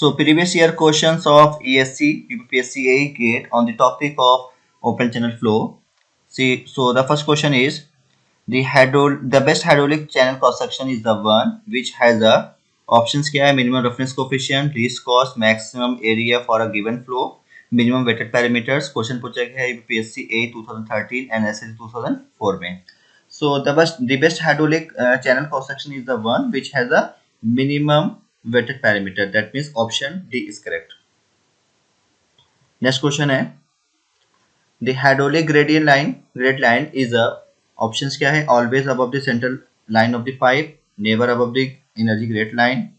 So previous year questions of ESC, UPSC A gate on the topic of open channel flow. See, so the first question is the best hydraulic channel cross section is the one which has a options क्या है minimum roughness coefficient, least cost, maximum area for a given flow, minimum weighted parameters. Question पूछा गया है UPSC A 2013 and SSC 2004 में. So the best hydraulic channel cross section is the one which has a minimum weighted parameter. That means option D is correct. Next question है the hydraulic gradient line is a options क्या है always above the central line of the pipe, never above the energy gradient line,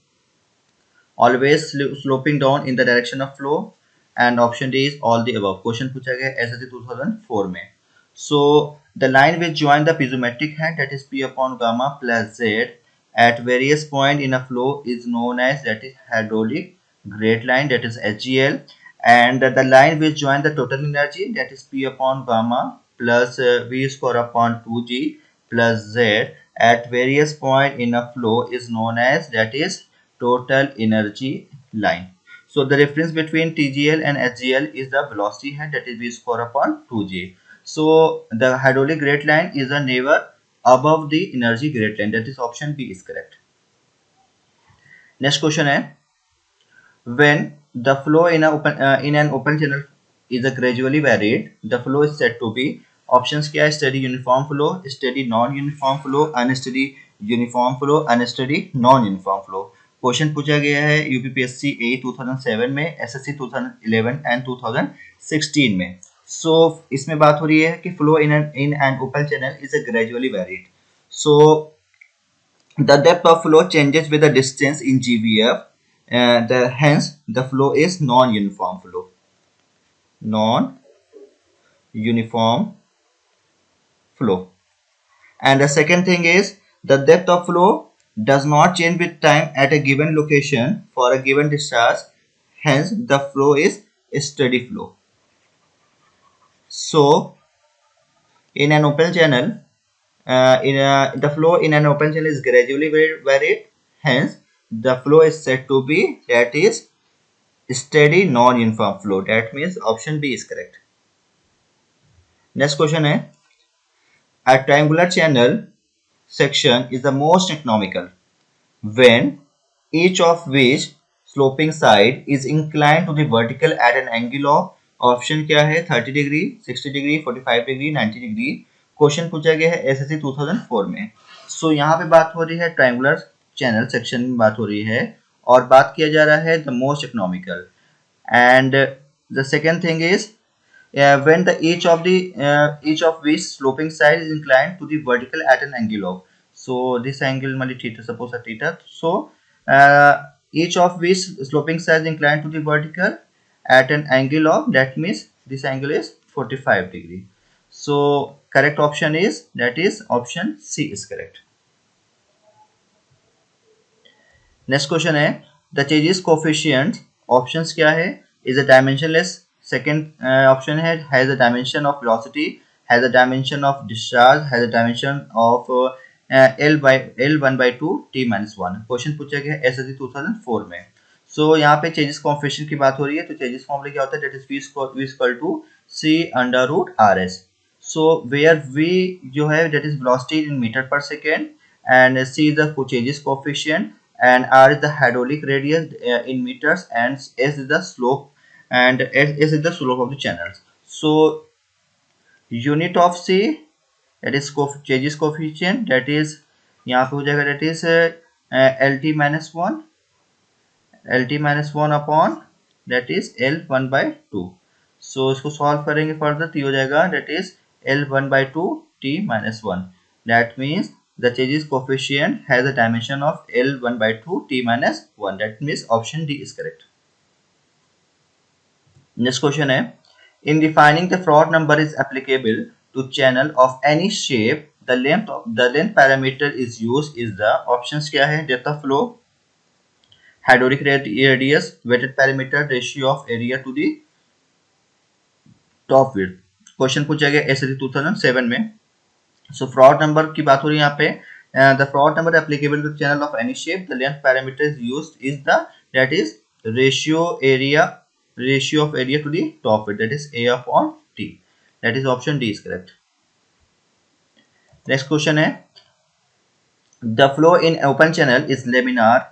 always sloping down in the direction of flow, and option D is all the above. Question पूछा गया SSC 2004 में. So the line which join the piezometric head, that is P upon gamma plus Z, at various point in a flow is known as, that is hydraulic gradient line, that is HGL, and the line which join the total energy, that is P upon gamma plus V square upon 2G plus Z at various point in a flow is known as, that is total energy line. So the difference between TGL and HGL is the velocity head, that is V square upon 2G. So the hydraulic gradient line is a never above the energy gradient line, that is option B is correct. Next question है when the flow in an open channel is a gradually varied, the flow is said to be, options क्या है steady uniform flow, steady non uniform flow, unsteady uniform flow, unsteady non uniform flow. Question पूछा गया है UPPSC ए 2007 में, SSC 2011 and 2016 में. सो इसमें बात हो रही है कि flow in an open channel is a gradually varied. So the depth of flow changes with the distance in GVF. Hence the flow is non-uniform flow. Non-uniform flow. And the second thing is the depth of flow does not change with time at a given location for a given discharge. Hence the flow is a steady flow. So in an open channel, the flow in an open channel is gradually varied. Hence the flow is said to be, that is steady non-uniform flow. That means option B is correct. Next question है a triangular channel section is the most economical when each of which sloping side is inclined to the vertical at an angle of, option क्या है 30 degree, 60 degree, 45 degree, 90 degree. Question पूछा गया है SSC 2004 में. सो यहाँ पे बात हो रही है ट्रायंगुलर चैनल सेक्शन में बात हो रही है और बात किया जा रहा है the most economical. And the second thing is when the each of which sloping side is inclined to the vertical at an angle of, so this angle mali theta, suppose a theta. So each of which sloping side is inclined to the vertical at an angle of, that means this angle is 45 degree. So correct option is, that is option C is correct. Next question है the changes coefficient, options क्या है is a dimensionless. Second option है has a dimension of velocity, has a dimension of discharge, has a dimension of L1/2 t minus 1. Question पूछा गया है SSC 2004 में. सो यहाँ पे चेंजेस कोएफिशिएंट की बात हो रही है तो चेंजेस फॉर्मूला क्या होता है, that is v equal to c under root rs. So where v जो है that is velocity in meter per second and c is the changes coefficient and r is the hydraulic radius in meters and s is the slope and s is the slope of the channels. So unit of c, that is changes coefficient, that is यहाँ पे हो जाएगा that is lt minus 1 upon that is L1/2. So इसको solve करेंगे further तो हो जाएगा that is L1/2 t minus 1. That means the changes coefficient has a dimension of L1/2 t minus 1. That means option D is correct. Next question है in defining the Froude number is applicable to channel of any shape, the length parameter is used is the, options क्या है depth of flow, hydraulic radius, weighted parameter, ratio of area to the top width. Question पूछा गया SSC 2007 में. सो fraud number की बात हो रही है यहाँ पे. The Froude number applicable to channel of any shape, the length parameter is used is the, that is ratio of area to the top width, that is A upon T. That is option D is correct. Next question है, the flow in open channel is laminar.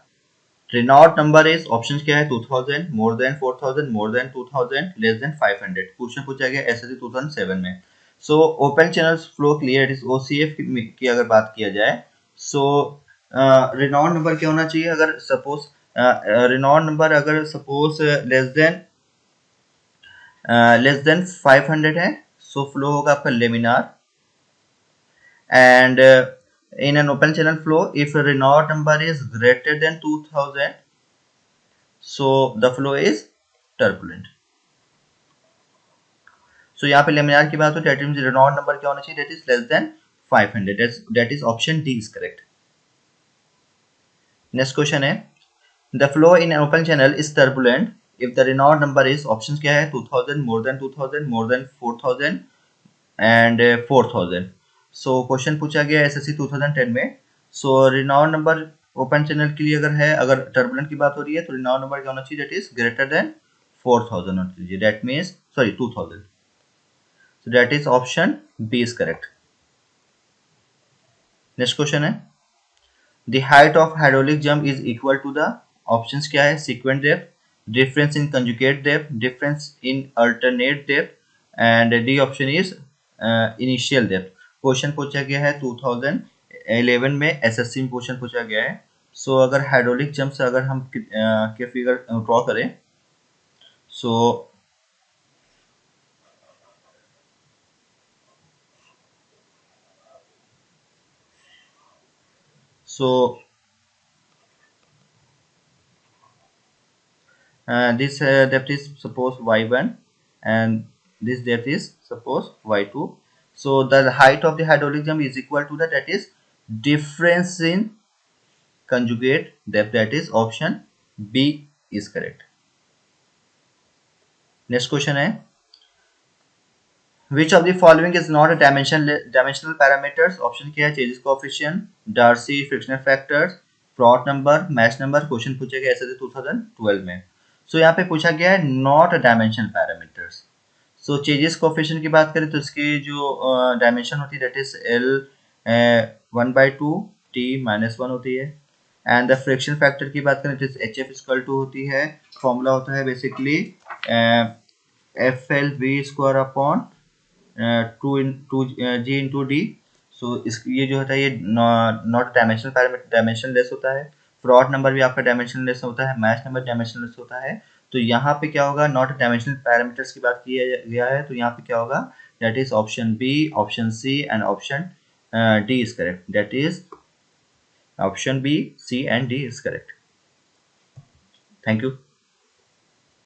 Renault number is options क्या है 2000, more than 4000, more than 2000, less than 500. Question पूछा गया SSC 2007 में. So open channel flow clear is OCF की अगर बात किया जाए, सो रेनॉल्ट नंबर क्या होना चाहिए, अगर सपोज रेनॉल्ट नंबर अगर सपोज लेस देन 500 है, सो फ्लो होगा आपका laminar. And in an open channel flow, if a Renault number is greater than 2000, so the flow is turbulent. So यहाँ पे लेमिनार की बात हो, that means Renault number क्या होना चाहिए, that is less than 500. That is option D is correct. Next question है, the flow in an open channel is turbulent if the Renault number is options क्या है 2000, more than 2000, more than 4000 and 4000. So question पूछा गया SSC 2010 में. सो Renault number open channel के लिए अगर है, अगर टर्बुलेंट की बात हो रही है, तो रिनॉल्ट नंबर क्या होना चाहिए, दैट इज ग्रेटर देन 4000 होना चाहिए, that means sorry 2000. So that is option B is correct. Next question है, the height of hydraulic jump is equal to the options क्या है, sequent depth, difference in conjugate depth, difference in alternate depth, and D option is initial depth. Question पूछा गया है 2011 में SSC में question पूछा गया है. सो अगर हाइड्रोलिक जंप से अगर हम के फिगर ड्रॉ करें, सो this depth is suppose y1 and this depth is suppose y2. So the height of the hydraulic jump is equal to that is difference in conjugate depth, that is option B is correct. Next question है, which of the following is not a dimensional parameters? Option क्या है, changes coefficient, Darcy frictional factors, Frot number, Mash number. Question पूछा गया ऐसे 2012 में. सो यहाँ पे पूछा गया है not dimensional parameters. So changes coefficient की बात करें तो इसकी जो डायमेंशन होती है दैट इज एल 1/2 टी -1 होती है. एंड द फ्रिक्शन फैक्टर की बात करें तो एच एफ इक्वल टू होती है, फॉर्मूला होता है basically F L V square upon 2 जी इंटू डी. सो इस ये जो होता है ये not dimensional parameter, dimension less होता है. फ्रॉड नंबर भी आपका डायमेंशन लेस होता है, मैच नंबर डायमेंशन लेस होता है. तो यहाँ पे क्या होगा, नॉट डायमेंशनल पैरामीटर्स की बात किया गया है, तो यहाँ पे क्या होगा, that is option B, option C and option D is correct. That is option B, C and D is correct. Thank you.